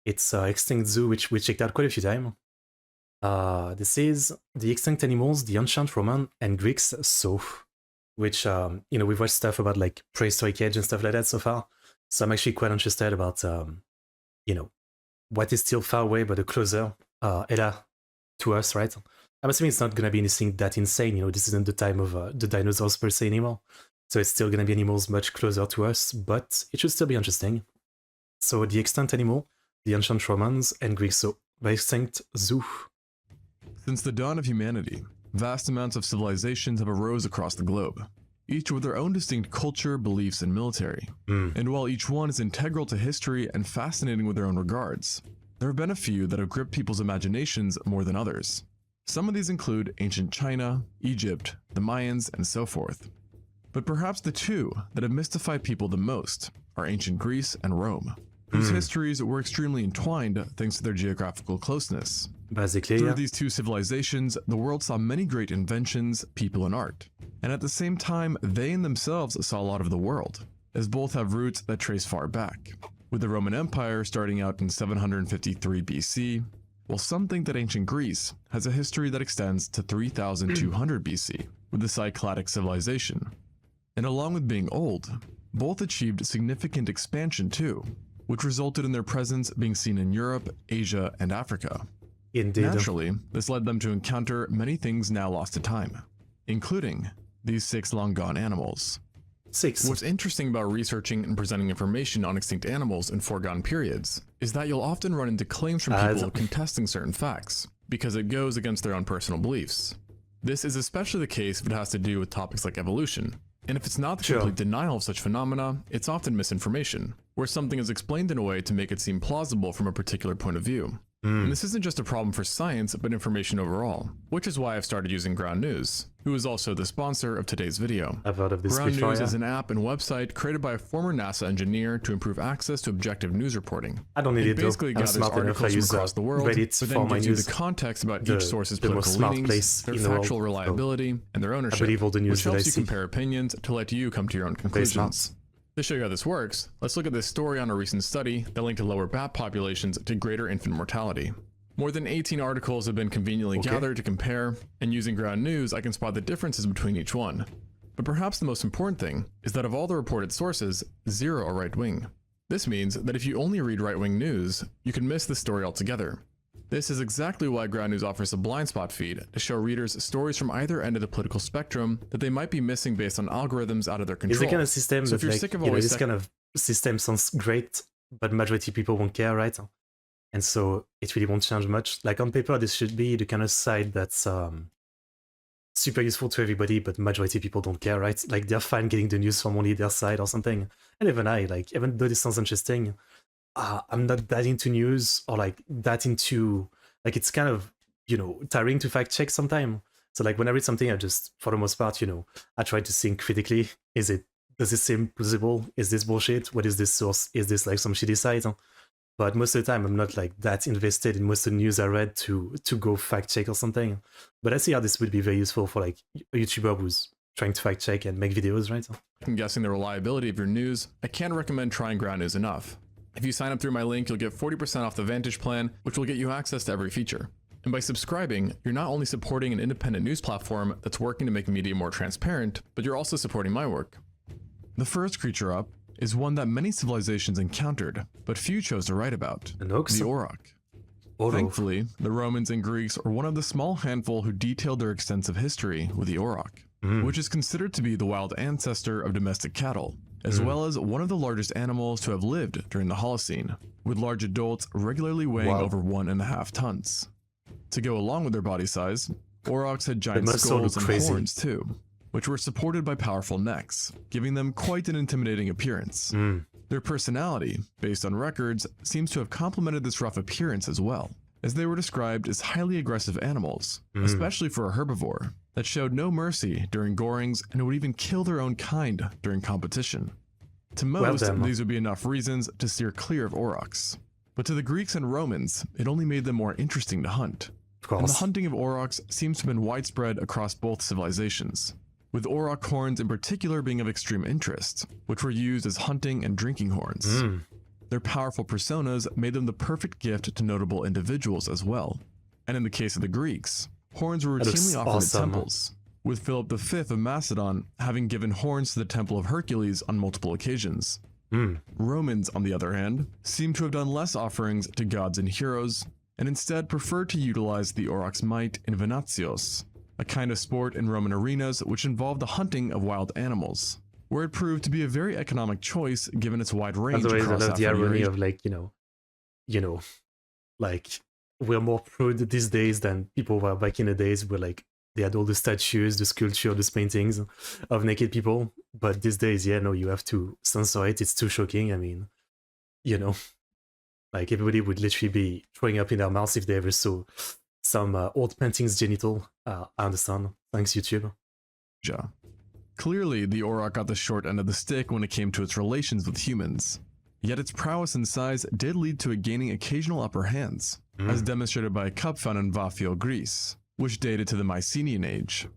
It's ExtinctZoo, which we checked out quite a few times. This is the extinct animals, the ancient Roman and Greeks zoo, which we've watched stuff about like prehistoric age and stuff like that so far. So I'm actually quite interested about what is still far away but a closer era to us, right? I'm assuming it's not gonna be anything that insane. This isn't the time of the dinosaurs per se anymore. So it's still gonna be animals much closer to us, but it should still be interesting. So the extinct animal, the ancient Romans and Greeks zoo, by ExtinctZoo. Since the dawn of humanity, vast amounts of civilizations have arose across the globe, each with their own distinct culture, beliefs, and military. And while each one is integral to history and fascinating with their own regards, there have been a few that have gripped people's imaginations more than others. Some of these include ancient China, Egypt, the Mayans, and so forth. But perhaps the two that have mystified people the most are ancient Greece and Rome, whose histories were extremely entwined thanks to their geographical closeness. Basically, Through these two civilizations, the world saw many great inventions, people, and art. And at the same time, they in themselves saw a lot of the world, as both have roots that trace far back, with the Roman Empire starting out in 753 BC, while some think that ancient Greece has a history that extends to 3200 BC, with the Cycladic civilization. And along with being old, both achieved significant expansion too, which resulted in their presence being seen in Europe, Asia, and Africa. indeed. Naturally, this led them to encounter many things now lost to time, including these 6 long-gone animals. 6. What's interesting about researching and presenting information on extinct animals in foregone periods is that you'll often run into claims from people contesting certain facts, because it goes against their own personal beliefs. This is especially the case if it has to do with topics like evolution. And if it's not the complete denial of such phenomena, it's often misinformation, where something is explained in a way to make it seem plausible from a particular point of view. And this isn't just a problem for science, but information overall, which is why I've started using Ground News, who is also the sponsor of today's video. I've heard of this Ground before, News yeah. is an app and website created by a former NASA engineer to improve access to objective news reporting. I don't need It it though. basically I'm gathers smart enough. I articles from use across the world, Reddit but for then my gives you news. the context about each source's the most political smart leanings, place their in the world, factual so reliability, and their ownership, believe all the news which that I helps you see. compare opinions to let you come to your own Very smart. conclusions. To show you how this works, let's look at this story on a recent study that linked lower bat populations to greater infant mortality. More than 18 articles have been conveniently gathered to compare, and using Ground News, I can spot the differences between each one. But perhaps the most important thing is that of all the reported sources, 0 are right-wing. This means that if you only read right-wing news, you can miss the story altogether. This is exactly why Ground News offers a blind spot feed to show readers stories from either end of the political spectrum that they might be missing based on algorithms out of their control. It's the kind of system So that, if you're like, sick of always this kind of system sounds great, but majority of people won't care, right? And so it really won't change much. Like on paper, this should be the kind of site that's super useful to everybody, but majority of people don't care, right? Like they're fine getting the news from only their side or something. And even I, like, even though this sounds interesting, I'm not that into news or like that into, like, it's kind of, tiring to fact check sometimes. So like when I read something, I just, for the most part, I try to think critically. Does it seem plausible? Is this bullshit? What is this source? Is this like some shitty site? But most of the time, I'm not like that invested in most of the news I read to go fact check or something. But I see how this would be very useful for like a YouTuber who's trying to fact check and make videos, right? I'm guessing the reliability of your news, I can't recommend trying Ground News enough. If you sign up through my link, you'll get 40% off the Vantage plan, which will get you access to every feature. And by subscribing, you're not only supporting an independent news platform that's working to make media more transparent, but you're also supporting my work. The first creature up is one that many civilizations encountered, but few chose to write about, the auroch. Thankfully, the Romans and Greeks are one of the small handful who detailed their extensive history with the auroch, which is considered to be the wild ancestor of domestic cattle, as well as one of the largest animals to have lived during the Holocene, with large adults regularly weighing over 1.5 tons. To go along with their body size, aurochs had giant skulls and horns too, which were supported by powerful necks, giving them quite an intimidating appearance. Their personality, based on records, seems to have complemented this rough appearance as well, as they were described as highly aggressive animals, especially for a herbivore, that showed no mercy during gorings and would even kill their own kind during competition. To most, these would be enough reasons to steer clear of aurochs. But to the Greeks and Romans, it only made them more interesting to hunt. And the hunting of aurochs seems to have been widespread across both civilizations, with auroch horns in particular being of extreme interest, which were used as hunting and drinking horns. Their powerful personas made them the perfect gift to notable individuals as well. And in the case of the Greeks, horns were routinely offered awesome. at temples, with Philip V of Macedon having given horns to the Temple of Hercules on multiple occasions. Romans, on the other hand, seem to have done less offerings to gods and heroes, and instead preferred to utilize the aurochs might in venatios, a kind of sport in Roman arenas which involved the hunting of wild animals, where it proved to be a very economic choice given its wide range Otherwise, I across love the Africa. irony of like, like we're more prude these days than people were back in the days where like they had all the statues, the sculpture, the paintings of naked people. But these days, yeah, no, you have to censor it. It's too shocking. I mean, like everybody would literally be throwing up in their mouths if they ever saw some old painting's genital. I understand. Thanks, YouTube. Yeah. Clearly, the auroch got the short end of the stick when it came to its relations with humans. Yet its prowess and size did lead to it gaining occasional upper hands, as demonstrated by a cup found in Vafio, Greece, which dated to the Mycenaean age.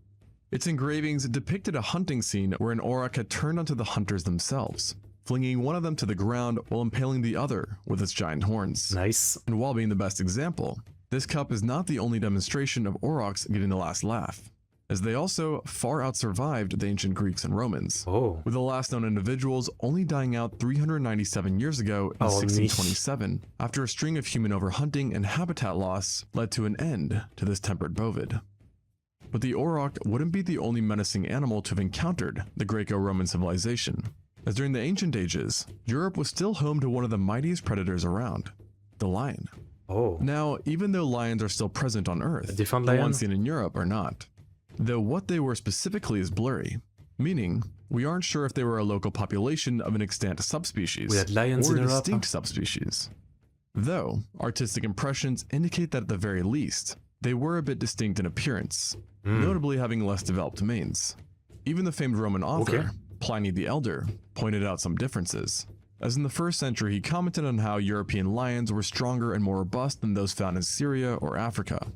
Its engravings depicted a hunting scene where an auroch had turned onto the hunters themselves, flinging one of them to the ground while impaling the other with its giant horns. Nice. And while being the best example, this cup is not the only demonstration of aurochs getting the last laugh, as they also far outsurvived the ancient Greeks and Romans, with the last known individuals only dying out 397 years ago in 1627, after a string of human overhunting and habitat loss led to an end to this tempered bovid. But the auroch wouldn't be the only menacing animal to have encountered the Greco-Roman civilization, as during the ancient ages, Europe was still home to one of the mightiest predators around, the lion. Now, even though lions are still present on Earth, the ones seen in Europe are not. Though what they were specifically is blurry, meaning we aren't sure if they were a local population of an extant subspecies or a distinct subspecies. Though, artistic impressions indicate that at the very least, they were a bit distinct in appearance, notably having less developed manes. Even the famed Roman author, Pliny the Elder, pointed out some differences, as in the 1st century he commented on how European lions were stronger and more robust than those found in Syria or Africa.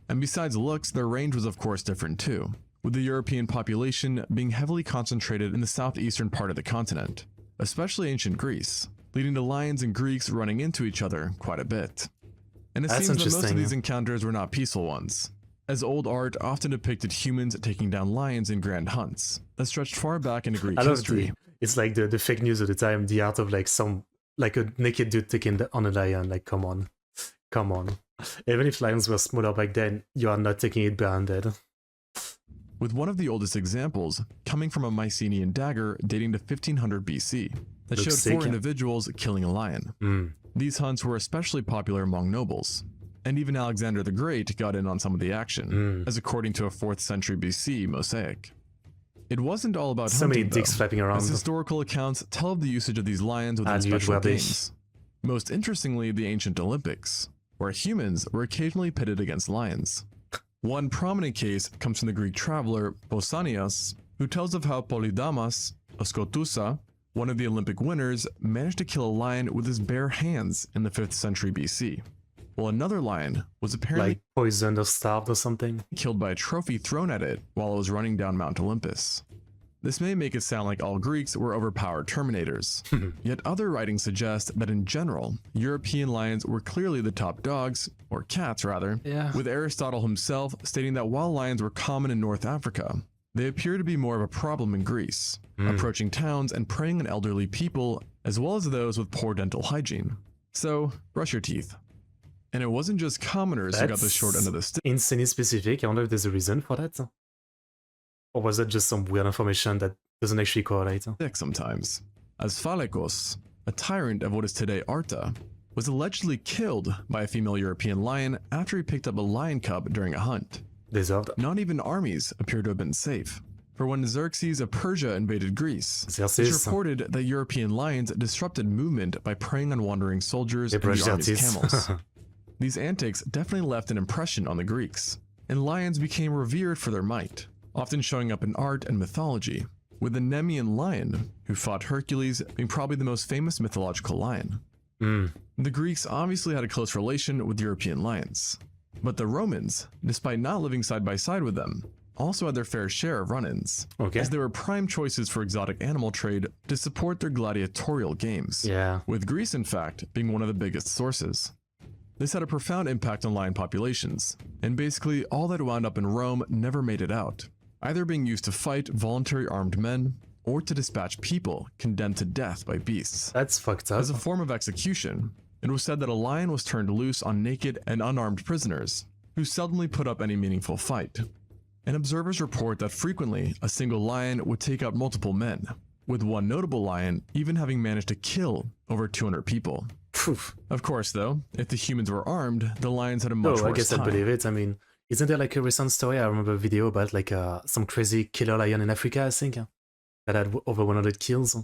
And besides looks, their range was of course different too, with the European population being heavily concentrated in the southeastern part of the continent, especially ancient Greece, leading to lions and Greeks running into each other quite a bit. And it seems that most of these encounters were not peaceful ones, as old art often depicted humans taking down lions in grand hunts that stretched far back into Greek history. It's like the fake news of the time, the art of like a naked dude taking on a lion, like come on. Even if lions were smaller back then, you are not taking it barehanded. With one of the oldest examples coming from a Mycenaean dagger dating to 1500 BC that showed 4 individuals killing a lion. These hunts were especially popular among nobles, and even Alexander the Great got in on some of the action, as according to a 4th century BC mosaic. It wasn't all about hunting, many dicks flapping around. As historical accounts tell of the usage of these lions within special games. Most interestingly, the ancient Olympics, where humans were occasionally pitted against lions. One prominent case comes from the Greek traveler Pausanias, who tells of how Polydamas, a Skotusa, one of the Olympic winners, managed to kill a lion with his bare hands in the 5th century BC, while another lion was apparently like poisoned or starved or something, killed by a trophy thrown at it while it was running down Mount Olympus. This may make it sound like all Greeks were overpowered terminators, yet other writings suggest that in general, European lions were clearly the top dogs, or cats rather, with Aristotle himself stating that while lions were common in North Africa, they appear to be more of a problem in Greece, approaching towns and preying on elderly people, as well as those with poor dental hygiene. So, brush your teeth. And it wasn't just commoners who got the short end of the stick. Insanely specific. I wonder if there's a reason for that. Or was that just some weird information that doesn't actually correlate? Sometimes, as Phalekos, a tyrant of what is today Arta, was allegedly killed by a female European lion after he picked up a lion cub during a hunt. Deserved. Not even armies appear to have been safe. For when Xerxes of Persia invaded Greece, it's reported that European lions disrupted movement by preying on wandering soldiers and the army's camels. These antics definitely left an impression on the Greeks, and lions became revered for their might, often showing up in art and mythology, with the Nemean lion, who fought Hercules, being probably the most famous mythological lion. The Greeks obviously had a close relation with European lions, but the Romans, despite not living side by side with them, also had their fair share of run-ins, Okay. as they were prime choices for exotic animal trade to support their gladiatorial games, Yeah. with Greece in fact being one of the biggest sources. This had a profound impact on lion populations, and basically all that wound up in Rome never made it out, either being used to fight voluntary armed men or to dispatch people condemned to death by beasts. That's fucked up. As a form of execution, it was said that a lion was turned loose on naked and unarmed prisoners, who seldomly put up any meaningful fight. And observers report that frequently a single lion would take out multiple men, with one notable lion even having managed to kill over 200 people. Poof. Of course though, if the humans were armed, the lions had a much No, worse I guess time. I believe it. I mean, isn't there like a recent story? I remember a video about like some crazy killer lion in Africa, I think, that had over 100 kills.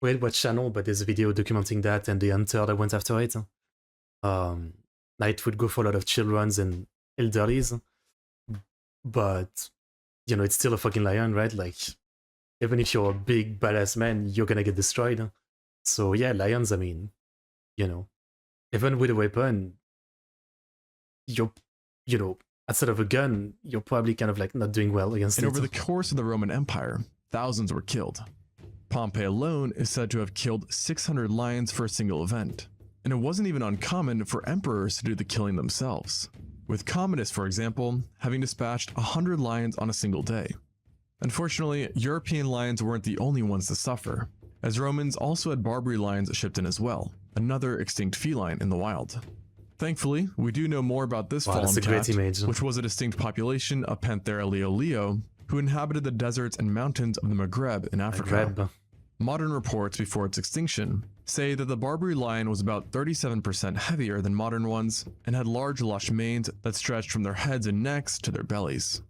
Wait, what channel? But there's a video documenting that and the hunter that went after it. It would go for a lot of children's and elderlies, but you know, it's still a fucking lion, right? Like, even if you're a big badass man, you're gonna get destroyed. So yeah, lions, I mean, you know, even with a weapon, you know, instead of a gun, you're probably kind of like not doing well against And it. over the course of the Roman Empire, thousands were killed. Pompey alone is said to have killed 600 lions for a single event, and it wasn't even uncommon for emperors to do the killing themselves, with Commodus, for example, having dispatched 100 lions on a single day. Unfortunately, European lions weren't the only ones to suffer, as Romans also had Barbary lions shipped in as well, another extinct feline in the wild. Thankfully, we do know more about this Wow, fallen that's a great cat, image. which was a distinct population of Panthera leo, who inhabited the deserts and mountains of the Maghreb in Africa. Grab. Modern reports before its extinction say that the Barbary lion was about 37% heavier than modern ones and had large lush manes that stretched from their heads and necks to their bellies.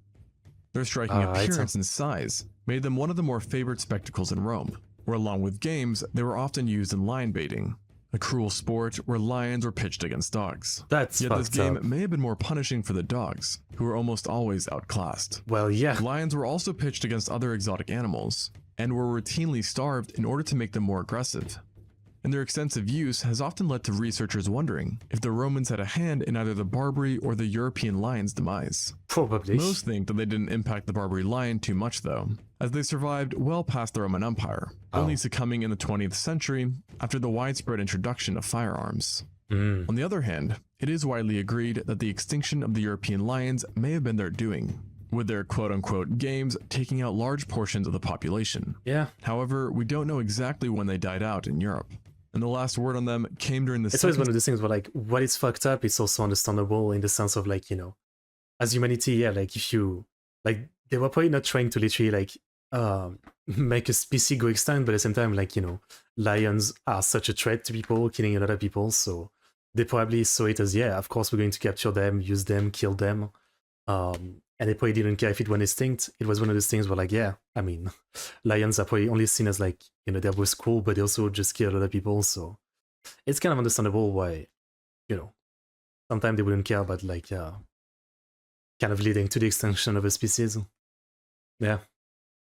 Their striking appearance and size made them one of the more favored spectacles in Rome, where along with games, they were often used in lion baiting, a cruel sport where lions were pitched against dogs. That's Yet this fucked game up. may have been more punishing for the dogs, who were almost always outclassed. Well, yeah. Lions were also pitched against other exotic animals, and were routinely starved in order to make them more aggressive. And their extensive use has often led to researchers wondering if the Romans had a hand in either the Barbary or the European lion's demise. Probably. Most think that they didn't impact the Barbary lion too much though, as they survived well past the Roman Empire, only succumbing in the 20th century after the widespread introduction of firearms. On the other hand, it is widely agreed that the extinction of the European lions may have been their doing, with their quote-unquote games taking out large portions of the population. Yeah. However, we don't know exactly when they died out in Europe, and the last word on them came during the It's always one of those things where, like, what is fucked up, it's also understandable in the sense of, like, you know, as humanity, yeah, like, if you, like, they were probably not trying to literally, like, make a species go extinct, but at the same time, like, you know, lions are such a threat to people, killing a lot of people, so they probably saw it as, yeah, of course we're going to capture them, use them, kill them, and they probably didn't care if it went extinct. It was one of those things where, like, yeah, I mean, lions are probably only seen as, like, you know, they're both cool, but they also just kill a lot of people, so it's kind of understandable why, you know, sometimes they wouldn't care about, like, kind of leading to the extinction of a species. Yeah.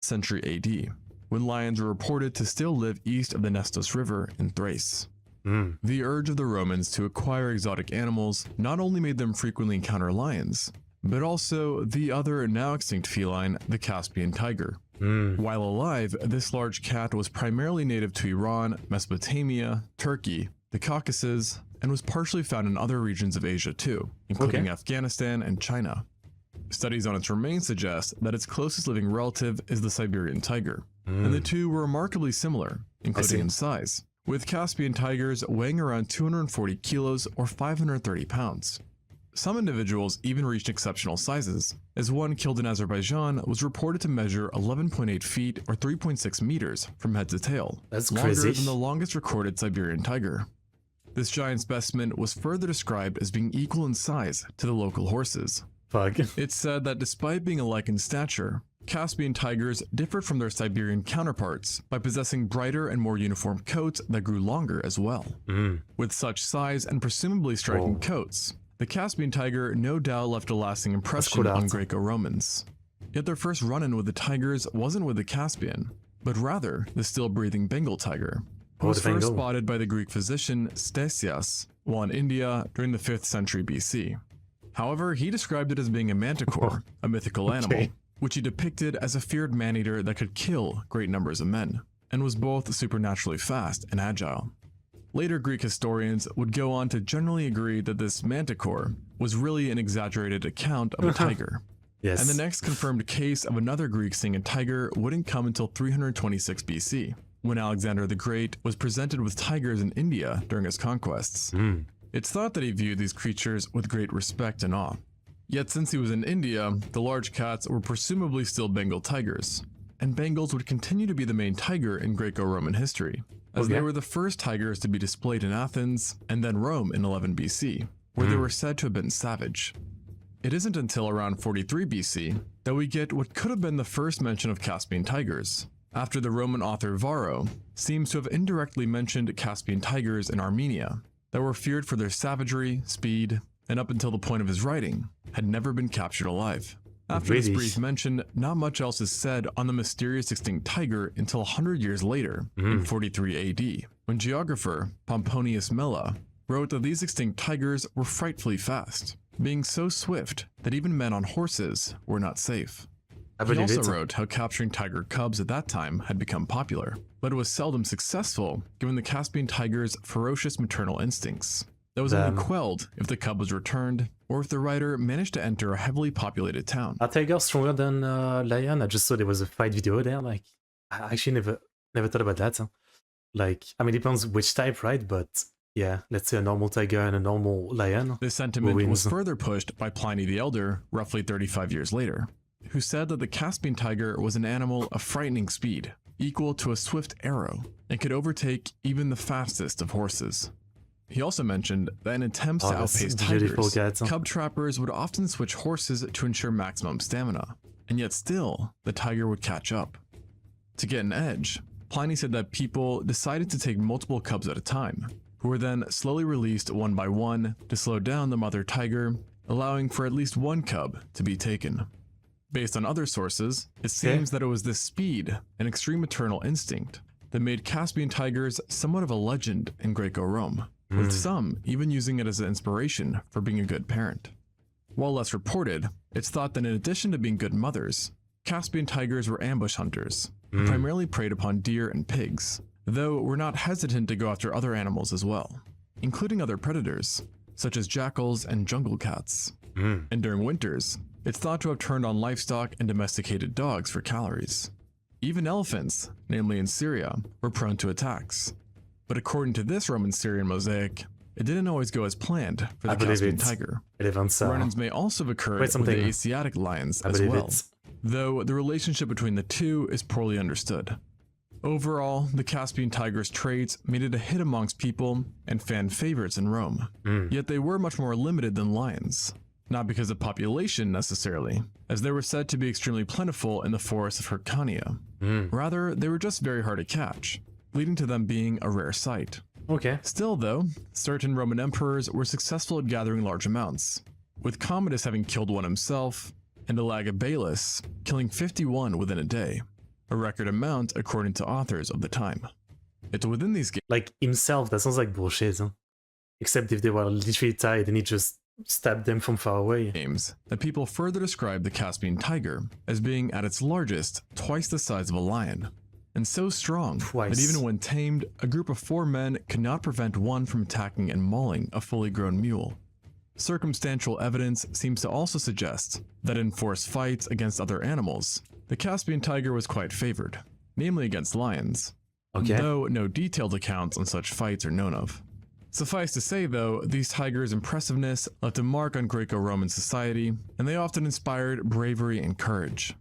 century AD, when lions were reported to still live east of the Nestos River in Thrace. The urge of the Romans to acquire exotic animals not only made them frequently encounter lions, but also the other now extinct feline, the Caspian tiger. While alive, this large cat was primarily native to Iran, Mesopotamia, Turkey, the Caucasus, and was partially found in other regions of Asia too, including Afghanistan and China. Studies on its remains suggest that its closest living relative is the Siberian tiger, and the two were remarkably similar, including in size, with Caspian tigers weighing around 240 kilos or 530 pounds. Some individuals even reached exceptional sizes, as one killed in Azerbaijan was reported to measure 11.8 feet or 3.6 meters from head to tail, That's longer crazy. than the longest recorded Siberian tiger. This giant specimen was further described as being equal in size to the local horses. Fuck. It's said that despite being alike in stature, Caspian tigers differed from their Siberian counterparts by possessing brighter and more uniform coats that grew longer as well. With such size and presumably striking coats, the Caspian tiger no doubt left a lasting impression on Greco-Romans. Yet their first run-in with the tigers wasn't with the Caspian, but rather the still-breathing Bengal tiger, who was first spotted by the Greek physician Stesias while in India during the 5th century BC. However, he described it as being a manticore, a mythical animal, which he depicted as a feared man-eater that could kill great numbers of men, and was both supernaturally fast and agile. Later Greek historians would go on to generally agree that this manticore was really an exaggerated account of a tiger. Yes. And the next confirmed case of another Greek seeing a tiger wouldn't come until 326 BC, when Alexander the Great was presented with tigers in India during his conquests. It's thought that he viewed these creatures with great respect and awe. Yet since he was in India, the large cats were presumably still Bengal tigers, and Bengals would continue to be the main tiger in Greco-Roman history, as they were the first tigers to be displayed in Athens and then Rome in 11 BC, where they were said to have been savage. It isn't until around 43 BC that we get what could have been the first mention of Caspian tigers, after the Roman author Varro seems to have indirectly mentioned Caspian tigers in Armenia, that were feared for their savagery, speed, and up until the point of his writing, had never been captured alive. After this brief mention, not much else is said on the mysterious extinct tiger until 100 years later, in 43 AD, when geographer Pomponius Mela wrote that these extinct tigers were frightfully fast, being so swift that even men on horses were not safe. He also wrote how capturing tiger cubs at that time had become popular, but it was seldom successful given the Caspian tiger's ferocious maternal instincts. That was only quelled if the cub was returned, or if the writer managed to enter a heavily populated town. Are tigers stronger than lion? I just saw there was a fight video there. Like, I actually never thought about that. Huh? Like, I mean, it depends which type, right? But yeah, let's say a normal tiger and a normal lion. This sentiment was further pushed by Pliny the Elder roughly 35 years later, who said that the Caspian tiger was an animal of frightening speed, equal to a swift arrow, and could overtake even the fastest of horses. He also mentioned that in attempts to outpace tigers, cub trappers would often switch horses to ensure maximum stamina, and yet still, the tiger would catch up. To get an edge, Pliny said that people decided to take multiple cubs at a time, who were then slowly released one by one to slow down the mother tiger, allowing for at least one cub to be taken. Based on other sources, it seems that it was this speed and extreme maternal instinct that made Caspian tigers somewhat of a legend in Greco-Rome, with some even using it as an inspiration for being a good parent. While less reported, it's thought that in addition to being good mothers, Caspian tigers were ambush hunters, who primarily preyed upon deer and pigs, though were not hesitant to go after other animals as well, including other predators, such as jackals and jungle cats. And during winters, it's thought to have turned on livestock and domesticated dogs for calories. Even elephants, namely in Syria, were prone to attacks. But according to this Roman-Syrian mosaic, it didn't always go as planned for the Caspian tiger. Run-ins may also have occurred with the Asiatic lions as well, though the relationship between the two is poorly understood. Overall, the Caspian tiger's traits made it a hit amongst people and fan favorites in Rome, yet they were much more limited than lions. Not because of population necessarily, as they were said to be extremely plentiful in the forests of Hyrcania. Rather, they were just very hard to catch, leading to them being a rare sight. Still though, certain Roman emperors were successful at gathering large amounts, with Commodus having killed one himself, and Elagabalus killing 51 within a day, a record amount according to authors of the time. It's within these games. Like himself, that sounds like bullshit. Huh? Except if they were literally tied and he just stabbed them from far away. Games that people further describe the Caspian tiger as being at its largest twice the size of a lion, and so strong that even when tamed, a group of 4 men could not prevent one from attacking and mauling a fully grown mule. Circumstantial evidence seems to also suggest that in forced fights against other animals, the Caspian tiger was quite favored, namely against lions, though no detailed accounts on such fights are known of. Suffice to say though, these tigers' impressiveness left a mark on Greco-Roman society, and they often inspired bravery and courage.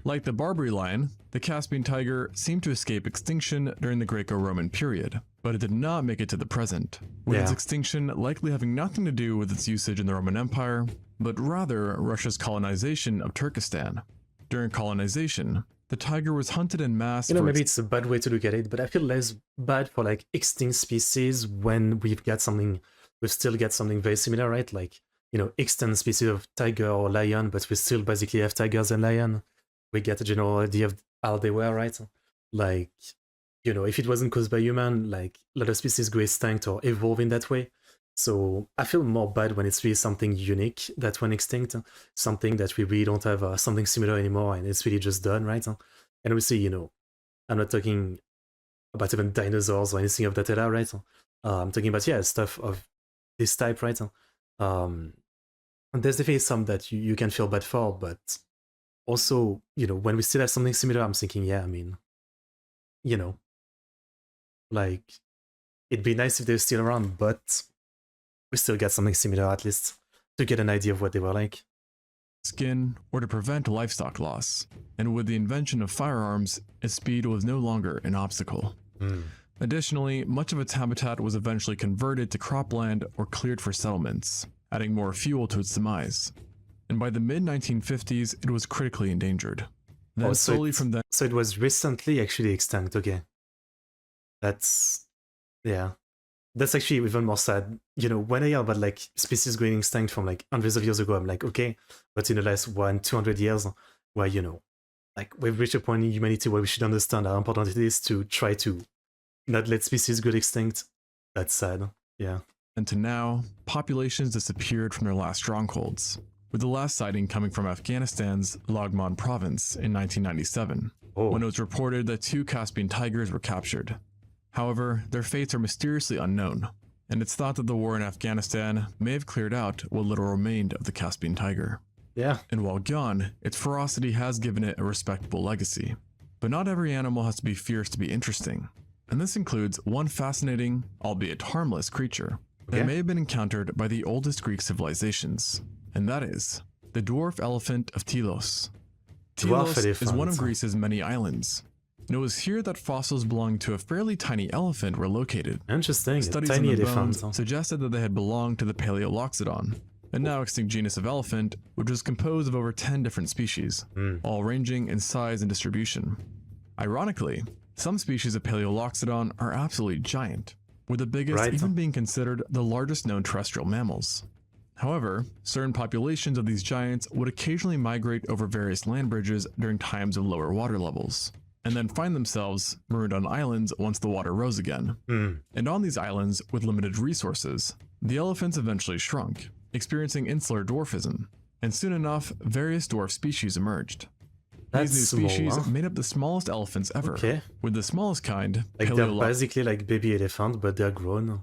Like the Barbary lion, the Caspian tiger seemed to escape extinction during the Greco-Roman period, but it did not make it to the present, with its extinction likely having nothing to do with its usage in the Roman Empire, but rather Russia's colonization of Turkestan. During colonization, the tiger was hunted en masse. Maybe it's a bad way to look at it, but I feel less bad for like extinct species when we've still got something very similar, right? Like, extinct species of tiger or lion, but we still basically have tigers and lion. We get a general idea of how they were, right? Like, if it wasn't caused by human, like a lot of species go extinct or evolve in that way. So I feel more bad when it's really something unique that went extinct, something that we really don't have something similar anymore, and it's really just done, right? And obviously, you know, I'm not talking about even dinosaurs or anything of that era, right? I'm talking about, yeah, stuff of this type, right? And there's definitely some that you can feel bad for, but also, you know, when we still have something similar, I'm thinking, yeah, I mean, you know, like, it'd be nice if they're still around, but we still get something similar at least to get an idea of what they were like. Skin, or to prevent livestock loss. And with the invention of firearms, its speed was no longer an obstacle. Additionally, much of its habitat was eventually converted to cropland or cleared for settlements, adding more fuel to its demise. And by the mid-1950s, it was critically endangered. Then slowly from then... So it was recently actually extinct, okay. That's... yeah. That's actually even more sad. You know, when I hear about like species going extinct from like hundreds of years ago, I'm like, okay, but in the last 200 years, where, you know, like we've reached a point in humanity where we should understand how important it is to try to not let species go extinct. That's sad, yeah. And to now, populations disappeared from their last strongholds, with the last sighting coming from Afghanistan's Laghman province in 1997, when it was reported that 2 Caspian tigers were captured. However, their fates are mysteriously unknown, and it's thought that the war in Afghanistan may have cleared out what little remained of the Caspian tiger. Yeah. And while gone, its ferocity has given it a respectable legacy. But not every animal has to be fierce to be interesting, and this includes one fascinating, albeit harmless creature that may have been encountered by the oldest Greek civilizations, and that is the dwarf elephant of Tylos. Tylos is one of Greece's many islands, and it was here that fossils belonging to a fairly tiny elephant were located. Interesting. Studies on the bones suggested that they had belonged to the Paleoloxodon, a now extinct genus of elephant, which was composed of over 10 different species, all ranging in size and distribution. Ironically, some species of Paleoloxodon are absolutely giant, with the biggest even being considered the largest known terrestrial mammals. However, certain populations of these giants would occasionally migrate over various land bridges during times of lower water levels, and then find themselves marooned on islands once the water rose again. And on these islands, with limited resources, the elephants eventually shrunk, experiencing insular dwarfism, and soon enough, various dwarf species emerged. These new species made up the smallest elephants ever, with the smallest kind, like they're basically like baby elephants, but they're grown.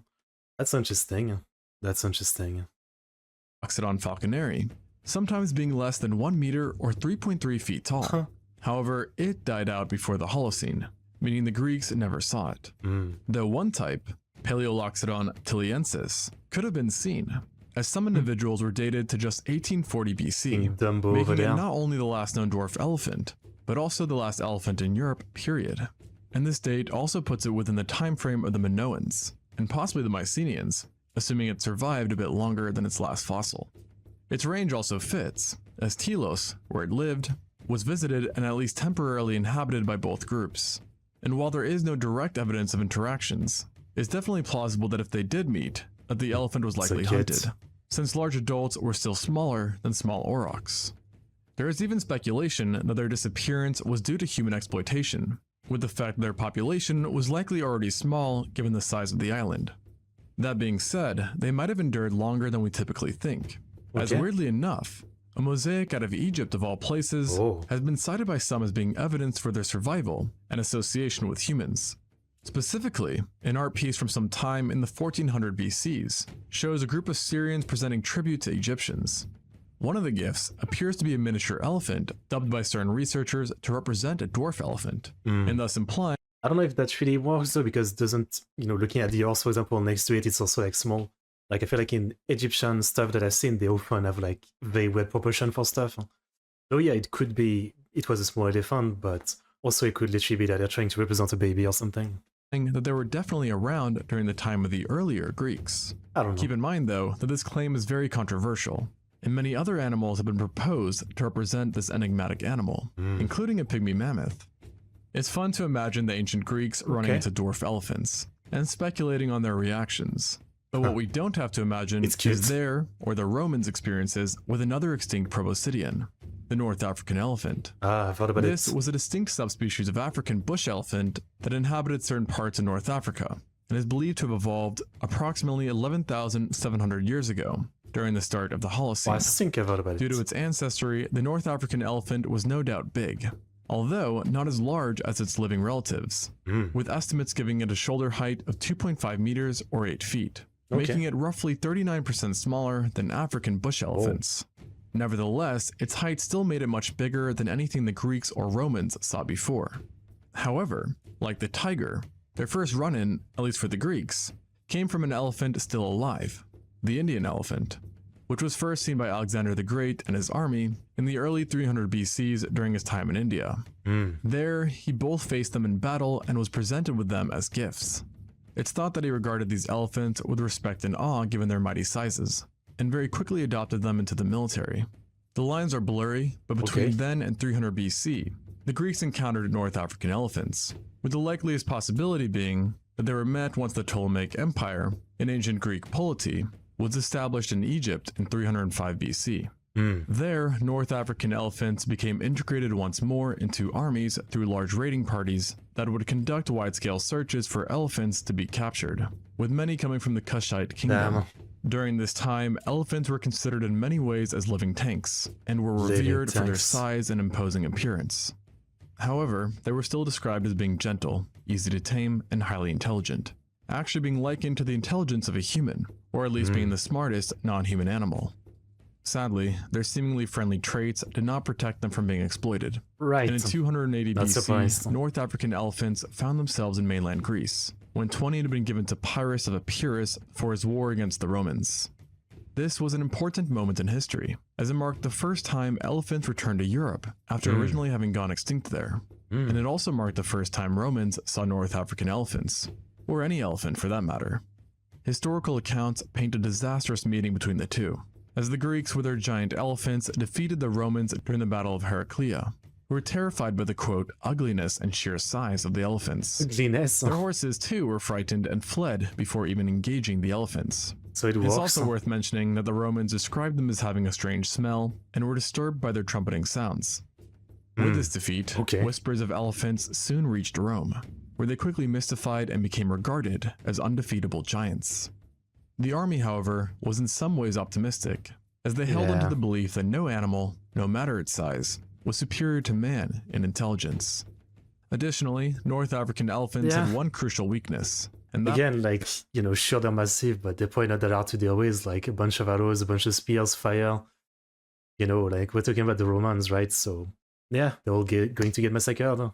That's interesting. That's interesting. Oxodon falconeri, sometimes being less than 1 meter or 3.3 feet tall. However, it died out before the Holocene, meaning the Greeks never saw it. Though one type, Paleoloxodon tiliensis, could have been seen, as some individuals were dated to just 1840 BC, making it not only the last known dwarf elephant, but also the last elephant in Europe, period. And this date also puts it within the time frame of the Minoans, and possibly the Mycenaeans, assuming it survived a bit longer than its last fossil. Its range also fits, as Tylos, where it lived, was visited and at least temporarily inhabited by both groups. And while there is no direct evidence of interactions, it's definitely plausible that if they did meet, that the elephant was likely hunted, since large adults were still smaller than small aurochs. There is even speculation that their disappearance was due to human exploitation, with the fact that their population was likely already small given the size of the island. That being said, they might have endured longer than we typically think, as weirdly enough, a mosaic out of Egypt of all places has been cited by some as being evidence for their survival and association with humans. Specifically, an art piece from some time in the 1400 BCs shows a group of Syrians presenting tribute to Egyptians. One of the gifts appears to be a miniature elephant, dubbed by certain researchers to represent a dwarf elephant, and thus implying... I don't know if that really works though, because it doesn't, you know, looking at the horse, for example, next to it, it's also like small. Like, I feel like in Egyptian stuff that I've seen, they often have like very weird proportion for stuff. So yeah, it could be, it was a small elephant, but also it could literally be that they're trying to represent a baby or something. That they were definitely around during the time of the earlier Greeks. I don't know. Keep in mind though, that this claim is very controversial, and many other animals have been proposed to represent this enigmatic animal, including a pygmy mammoth. It's fun to imagine the ancient Greeks running into dwarf elephants, and speculating on their reactions. But what we don't have to imagine is their, or the Romans' experiences with another extinct proboscidean, the North African elephant. I've thought about this was a distinct subspecies of African bush elephant that inhabited certain parts of North Africa, and is believed to have evolved approximately 11,700 years ago, during the start of the Holocene. Well, I think I've heard about it. Due to its ancestry, the North African elephant was no doubt big, although not as large as its living relatives, with estimates giving it a shoulder height of 2.5 meters or 8 feet, making it roughly 39% smaller than African bush elephants. Nevertheless, its height still made it much bigger than anything the Greeks or Romans saw before. However, like the tiger, their first run-in, at least for the Greeks, came from an elephant still alive, the Indian elephant, which was first seen by Alexander the Great and his army in the early 300 BCs during his time in India. There, he both faced them in battle and was presented with them as gifts. It's thought that he regarded these elephants with respect and awe given their mighty sizes, and very quickly adopted them into the military. The lines are blurry, but between then and 300 BC, the Greeks encountered North African elephants, with the likeliest possibility being that they were met once the Ptolemaic Empire, in ancient Greek polity, was established in Egypt in 305 BC. There, North African elephants became integrated once more into armies through large raiding parties that would conduct wide-scale searches for elephants to be captured, with many coming from the Kushite kingdom. During this time, elephants were considered in many ways as living tanks, and were revered for their size and imposing appearance. However, they were still described as being gentle, easy to tame, and highly intelligent, actually being likened to the intelligence of a human, or at least being the smartest non-human animal. Sadly, their seemingly friendly traits did not protect them from being exploited. And in 280 BC, North African elephants found themselves in mainland Greece, when 20 had been given to Pyrrhus of Epirus for his war against the Romans. This was an important moment in history, as it marked the first time elephants returned to Europe after originally having gone extinct there. And it also marked the first time Romans saw North African elephants, or any elephant for that matter. Historical accounts paint a disastrous meeting between the two, as the Greeks with their giant elephants defeated the Romans during the Battle of Heraclea, who were terrified by the quote, ugliness and sheer size of the elephants. Ugliness. Their horses too were frightened and fled before even engaging the elephants. So it works. It's also worth mentioning that the Romans described them as having a strange smell and were disturbed by their trumpeting sounds. With this defeat, whispers of elephants soon reached Rome, where they quickly mystified and became regarded as undefeatable giants. The army, however, was in some ways optimistic, as they held onto the belief that no animal, no matter its size, was superior to man in intelligence. Additionally, North African elephants had one crucial weakness, and that again, like, you know, sure they're massive, but the point that are to deal with, like a bunch of arrows, a bunch of spears, fire. You know, like we're talking about the Romans, right? So yeah, they're all going to get massacred.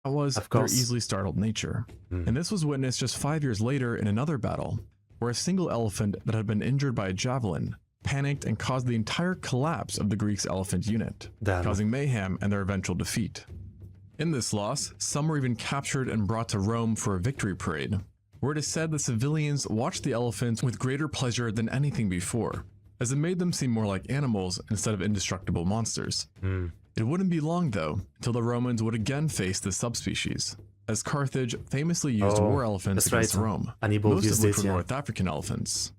was their easily startled nature. And this was witnessed just 5 years later in another battle, where a single elephant that had been injured by a javelin panicked and caused the entire collapse of the Greeks' elephant unit, causing mayhem and their eventual defeat. In this loss, some were even captured and brought to Rome for a victory parade, where it is said the civilians watched the elephants with greater pleasure than anything before, as it made them seem more like animals instead of indestructible monsters. It wouldn't be long though until the Romans would again face this subspecies, as Carthage famously used war elephants against Rome, most of which were North African elephants.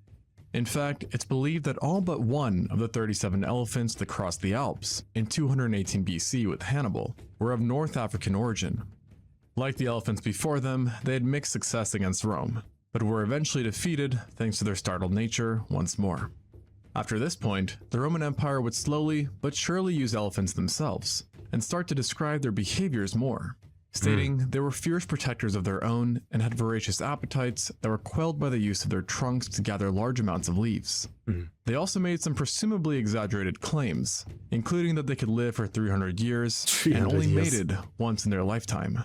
In fact, it's believed that all but one of the 37 elephants that crossed the Alps in 218 BC with Hannibal were of North African origin. Like the elephants before them, they had mixed success against Rome, but were eventually defeated thanks to their startled nature once more. After this point, the Roman Empire would slowly but surely use elephants themselves, and start to describe their behaviors more, stating they were fierce protectors of their own and had voracious appetites that were quelled by the use of their trunks to gather large amounts of leaves. They also made some presumably exaggerated claims, including that they could live for 300 years and only mated once in their lifetime.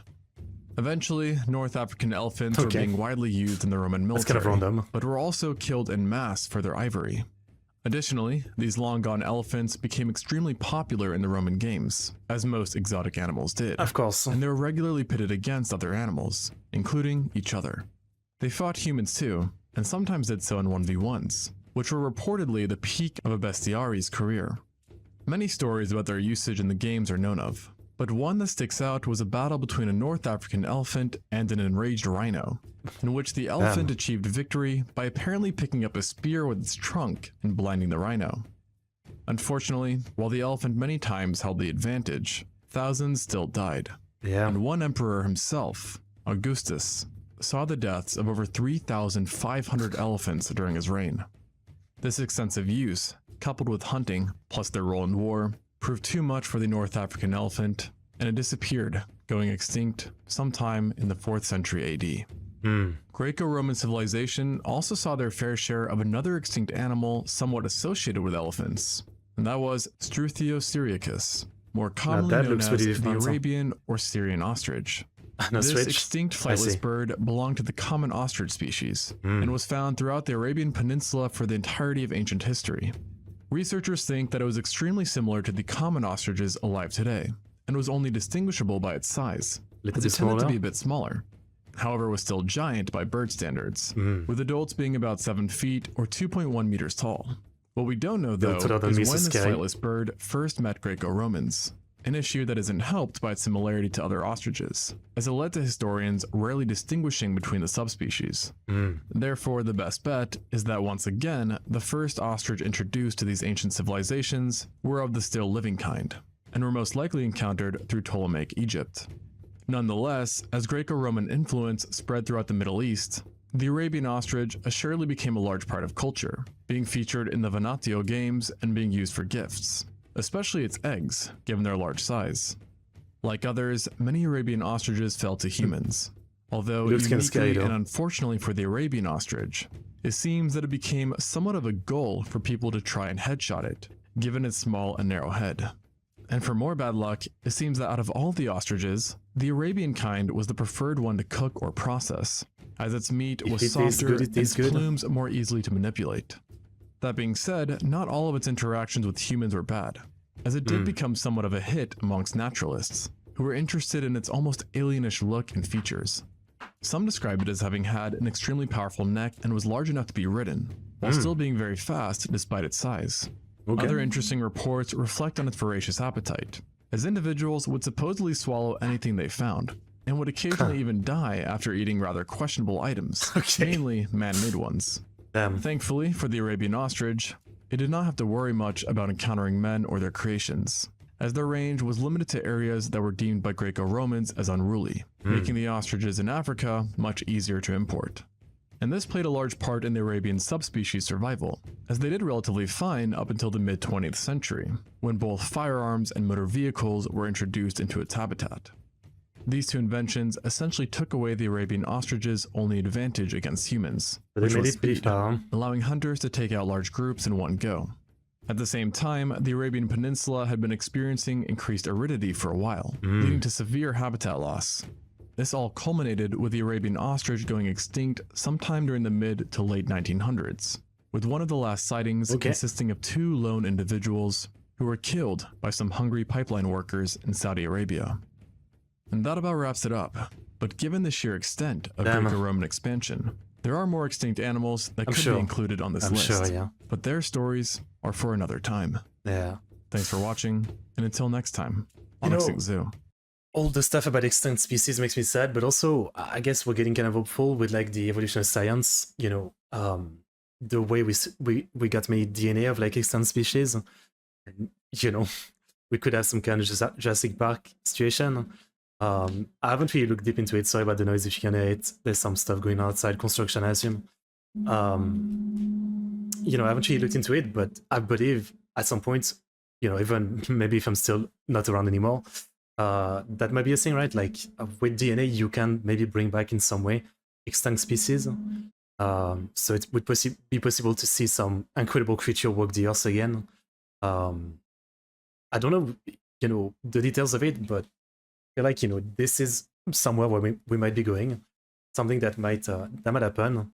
Eventually, North African elephants were being widely used in the Roman military, but were also killed en masse for their ivory. Additionally, these long-gone elephants became extremely popular in the Roman games, as most exotic animals did. Of course. And they were regularly pitted against other animals, including each other. They fought humans too, and sometimes did so in 1v1s, which were reportedly the peak of a bestiary's career. Many stories about their usage in the games are known of, but one that sticks out was a battle between a North African elephant and an enraged rhino, in which the elephant achieved victory by apparently picking up a spear with its trunk and blinding the rhino. Unfortunately, while the elephant many times held the advantage, thousands still died. And one emperor himself, Augustus, saw the deaths of over 3,500 elephants during his reign. This extensive use, coupled with hunting, plus their role in war, proved too much for the North African elephant, and it disappeared, going extinct sometime in the 4th century AD. Greco-Roman civilization also saw their fair share of another extinct animal somewhat associated with elephants, and that was Struthiosyriacus, more commonly known as the Arabian or Syrian ostrich. This extinct flightless bird belonged to the common ostrich species, and was found throughout the Arabian Peninsula for the entirety of ancient history. Researchers think that it was extremely similar to the common ostriches alive today, and was only distinguishable by its size, as it tended to be a bit smaller. However, it was still giant by bird standards, with adults being about 7 feet or 2.1 meters tall. What we don't know, though, is when this flightless bird first met Greco-Romans, an issue that isn't helped by its similarity to other ostriches, as it led to historians rarely distinguishing between the subspecies. Therefore, the best bet is that once again, the first ostrich introduced to these ancient civilizations were of the still living kind, and were most likely encountered through Ptolemaic Egypt. Nonetheless, as Greco-Roman influence spread throughout the Middle East, the Arabian ostrich assuredly became a large part of culture, being featured in the Venatio games and being used for gifts, especially its eggs, given their large size. Like others, many Arabian ostriches fell to humans, although uniquely and unfortunately for the Arabian ostrich, it seems that it became somewhat of a goal for people to try and headshot it, given its small and narrow head. And for more bad luck, it seems that out of all the ostriches, the Arabian kind was the preferred one to cook or process, as its meat was softer and its plumes more easily to manipulate. That being said, not all of its interactions with humans were bad, as it did become somewhat of a hit amongst naturalists, who were interested in its almost alienish look and features. Some describe it as having had an extremely powerful neck and was large enough to be ridden, while still being very fast despite its size. Other interesting reports reflect on its voracious appetite, as individuals would supposedly swallow anything they found, and would occasionally even die after eating rather questionable items, mainly man-made ones. Thankfully for the Arabian ostrich, it did not have to worry much about encountering men or their creations, as their range was limited to areas that were deemed by Greco-Romans as unruly, making the ostriches in Africa much easier to import. And this played a large part in the Arabian subspecies survival, as they did relatively fine up until the mid-20th century, when both firearms and motor vehicles were introduced into its habitat. These two inventions essentially took away the Arabian ostrich's only advantage against humans, which was speed, allowing hunters to take out large groups in one go. At the same time, the Arabian Peninsula had been experiencing increased aridity for a while, leading to severe habitat loss. This all culminated with the Arabian ostrich going extinct sometime during the mid to late 1900s, with one of the last sightings consisting of 2 lone individuals who were killed by some hungry pipeline workers in Saudi Arabia. And that about wraps it up, but given the sheer extent of Greco-Roman expansion, there are more extinct animals that could be included on this list, but their stories are for another time. Thanks for watching, and until next time on ExtinctZoo. All the stuff about extinct species makes me sad, but also I guess we're getting kind of hopeful with like the evolution of science. You know, the way we got many DNA of like extinct species. And, you know, we could have some kind of Jurassic Park situation. I haven't really looked deep into it. Sorry about the noise if you can hear it. There's some stuff going on outside construction, I assume. You know, I haven't really looked into it, but I believe at some point, you know, even maybe if I'm still not around anymore, that might be a thing, right? Like with DNA, you can maybe bring back in some way extinct species. So it would be possible to see some incredible creature walk the earth again. I don't know, you know, the details of it, but I feel like, you know, this is somewhere where we might be going. Something that might happen.